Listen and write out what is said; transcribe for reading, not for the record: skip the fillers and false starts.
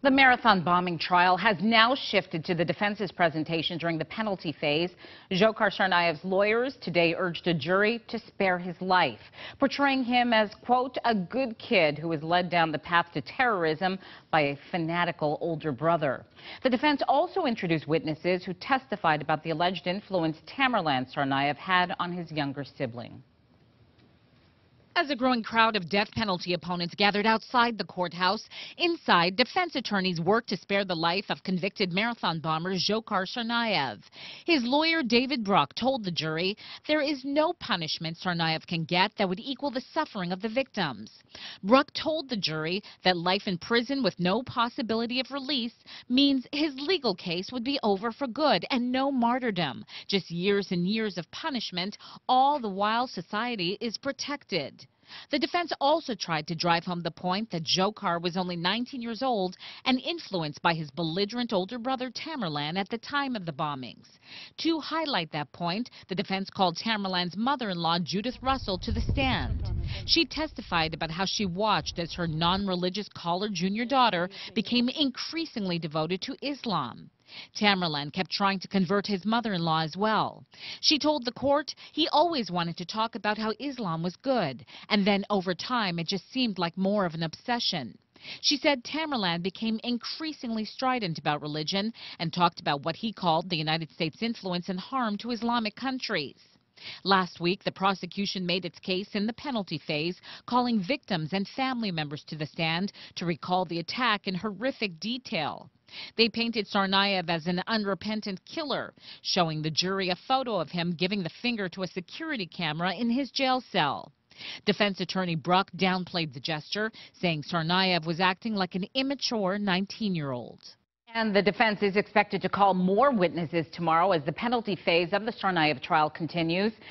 The marathon bombing trial has now shifted to the defense's presentation during the penalty phase. Dzhokhar Tsarnaev's lawyers today urged a jury to spare his life, portraying him as, quote, a good kid who was led down the path to terrorism by a fanatical older brother. The defense also introduced witnesses who testified about the alleged influence Tamerlan Tsarnaev had on his younger sibling. As a growing crowd of death penalty opponents gathered outside the courthouse, inside, defense attorneys worked to spare the life of convicted marathon bomber Dzhokhar Tsarnaev. His lawyer, David Bruck, told the jury there is no punishment Tsarnaev can get that would equal the suffering of the victims. Bruck told the jury that life in prison with no possibility of release means his legal case would be over for good and no martyrdom, just years and years of punishment, all the while society is protected. The defense also tried to drive home the point that Dzhokhar was only 19 years old and influenced by his belligerent older brother Tamerlan at the time of the bombings. To highlight that point, the defense called Tamerlan's mother-in-law Judith Russell to the stand. She testified about how she watched as her non-religious Collard Jr. daughter became increasingly devoted to Islam. Tamerlan kept trying to convert his mother-in-law as well. She told the court he always wanted to talk about how Islam was good, and then over time it just seemed like more of an obsession. She said Tamerlan became increasingly strident about religion and talked about what he called the United States' influence and harm to Islamic countries. Last week, the prosecution made its case in the penalty phase, calling victims and family members to the stand to recall the attack in horrific detail. They painted Tsarnaev as an unrepentant killer, showing the jury a photo of him giving the finger to a security camera in his jail cell. Defense attorney Bruck downplayed the gesture, saying Tsarnaev was acting like an immature 19-year-old. And the defense is expected to call more witnesses tomorrow as the penalty phase of the Tsarnaev trial continues.